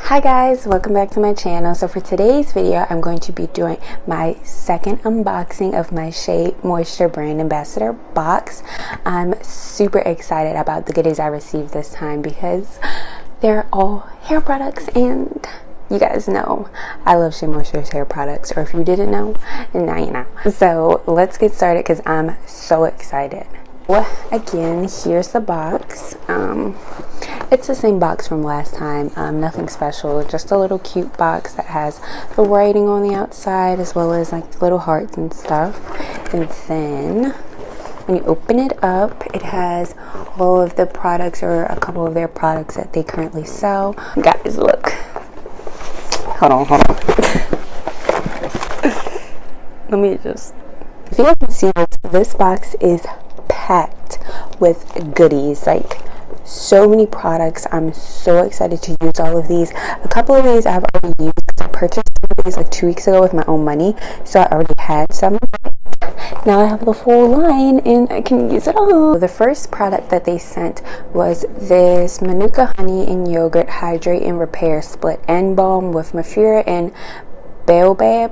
Hi guys, welcome back to my channel. So for today's video, I'm going to be doing my second unboxing of my Shea Moisture Brand Ambassador box. I'm super excited about the goodies I received this time because they're all hair products, and you guys know I love Shea Moisture's hair products, or if you didn't know, now you know. So let's get started because I'm so excited. Well, again, here's the box. It's the same box from last time, nothing special, just a little cute box that has the writing on the outside as well as like little hearts and stuff. And then when you open it up, it has all of the products, or a couple of their products that they currently sell. Guys, look. Hold on. Let me just, if you guys can see this box is packed with goodies, like so many products. I'm so excited to use all of these. A couple of these I've already used because I purchased some of these like 2 weeks ago with my own money, so I already had some. Now I have the full line and I can use it all. The first product that they sent was this Manuka Honey and Yogurt Hydrate and Repair Split End Balm with Mafura and Baobab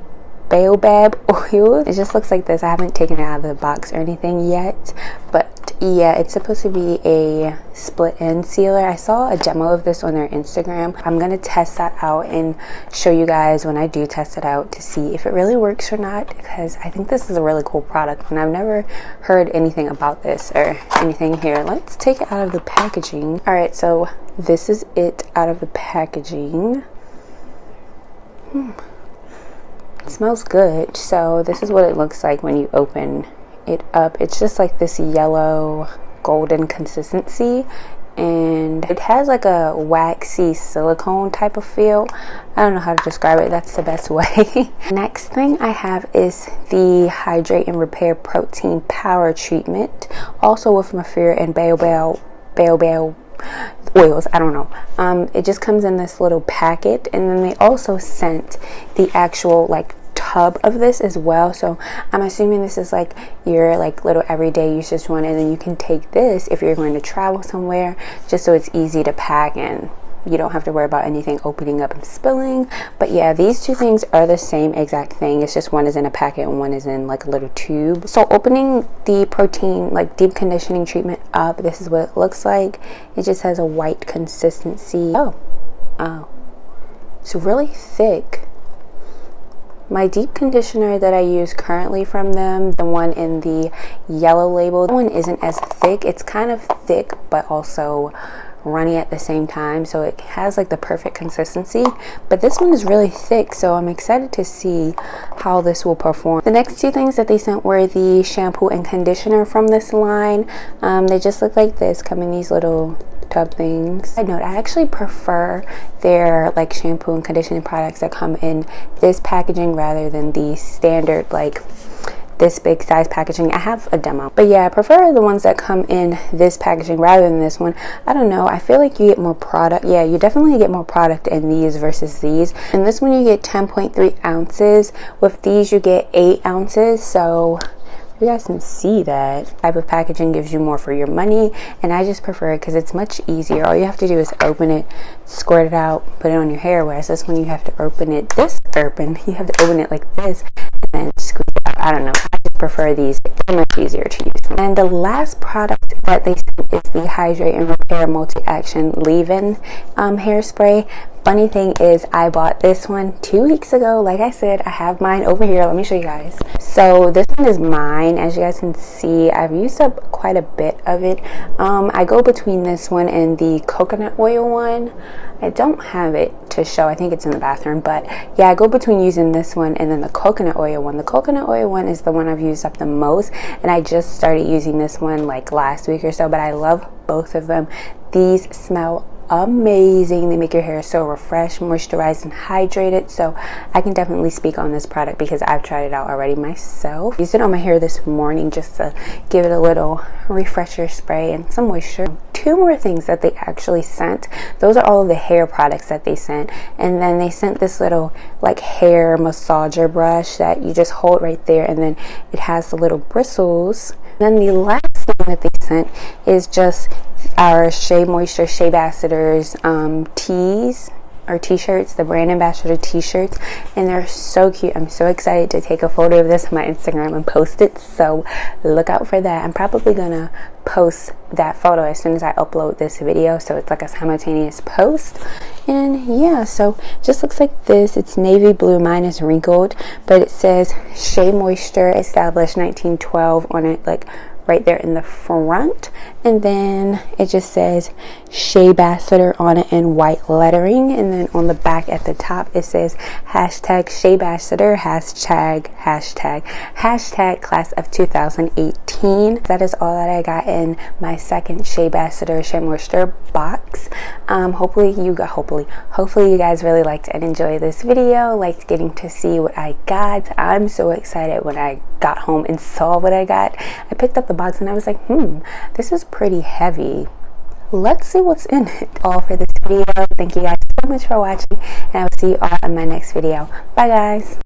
oil. It just looks like this. I haven't taken it out of the box or anything yet, but yeah, it's supposed to be a split end sealer. I saw a demo of this on their Instagram. I'm gonna test that out and show you guys when I do test it out to see if it really works or not, because I think this is a really cool product and I've never heard anything about this or anything. Here, let's take it out of the packaging. All right, so this is it out of the packaging. It smells good. So this is what it looks like when you open it up. It's just like this yellow golden consistency, and it has like a waxy silicone type of feel. I don't know how to describe it. That's the best way. Next thing I have is the Hydrate and Repair Protein Power Treatment, also with Mafura and Baobab oils. I don't know. It just comes in this little packet, and then they also sent the actual like tub of this as well. So I'm assuming this is like your like little everyday usage one, and then you can take this if you're going to travel somewhere, just so it's easy to pack and you don't have to worry about anything opening up and spilling. But yeah, these two things are the same exact thing. It's just one is in a packet and one is in like a little tube. So opening the protein like deep conditioning treatment up, this is what it looks like. It just has a white consistency. Oh, it's really thick. My deep conditioner that I use currently from them, the one in the yellow label, that one isn't as thick. It's kind of thick but also runny at the same time, so it has like the perfect consistency. But this one is really thick, so I'm excited to see how this will perform. The next two things that they sent were the shampoo and conditioner from this line. They just look like this, come in these little tub things. Side note, I actually prefer their like shampoo and conditioning products that come in this packaging rather than the standard like this big size packaging. I have a demo, but yeah, I prefer the ones that come in this packaging rather than this one. I don't know, I feel like you get more product. Yeah, you definitely get more product in these versus these. In this one you get 10.3 ounces. With these you get 8 ounces. So you guys can see that type of packaging gives you more for your money, and I just prefer it because it's much easier. All you have to do is open it, squirt it out, put it on your hair, whereas this one you have to open it you have to open it like this and then squeeze it out. I don't know, I just prefer these. They're much easier to use. And the last product that they sent is the Hydrate and Repair Multi-Action Leave-In hairspray. Funny thing is, I bought this one 2 weeks ago. Like I said, I have mine over here. Let me show you guys. So this one is mine. As you guys can see, I've used up quite a bit of it. I go between this one and the coconut oil one. I don't have it to show. I think it's in the bathroom, but yeah, I go between using this one and then the coconut oil one. The coconut oil one is the one I've used up the most, and I just started using this one like last week or so, but I love both of them. These smell amazing. They make your hair so refreshed, moisturized, and hydrated. So I can definitely speak on this product because I've tried it out already myself. Used it on my hair this morning just to give it a little refresher spray and some moisture. Two more things that they actually sent. Those are all of the hair products that they sent, and then they sent this little like hair massager brush that you just hold right there, and then it has the little bristles. Then the last thing that they sent is just our Shea Moisture Shea Ambassadors teas or t-shirts, the brand ambassador t-shirts, and they're so cute. I'm so excited to take a photo of this on my Instagram and post it, so look out for that. I'm probably gonna post that photo as soon as I upload this video, so it's like a simultaneous post. And yeah, so just looks like this. It's navy blue, mine is wrinkled, but it says Shea Moisture established 1912 on it, like right there in the front, and then it just says Shea Ambassador on it in white lettering, and then on the back at the top it says hashtag Shea Ambassador, hashtag class of 2018. That is all that I got in my second Shea Ambassador Shea Moisture box. Hopefully you guys really liked and enjoyed this video, liked getting to see what I got. I'm so excited when I got home and saw what I got. I picked up the box and I was like, this is pretty heavy. Let's see what's in it. All for this video. Thank you guys so much for watching, and I will see you all in my next video. Bye guys.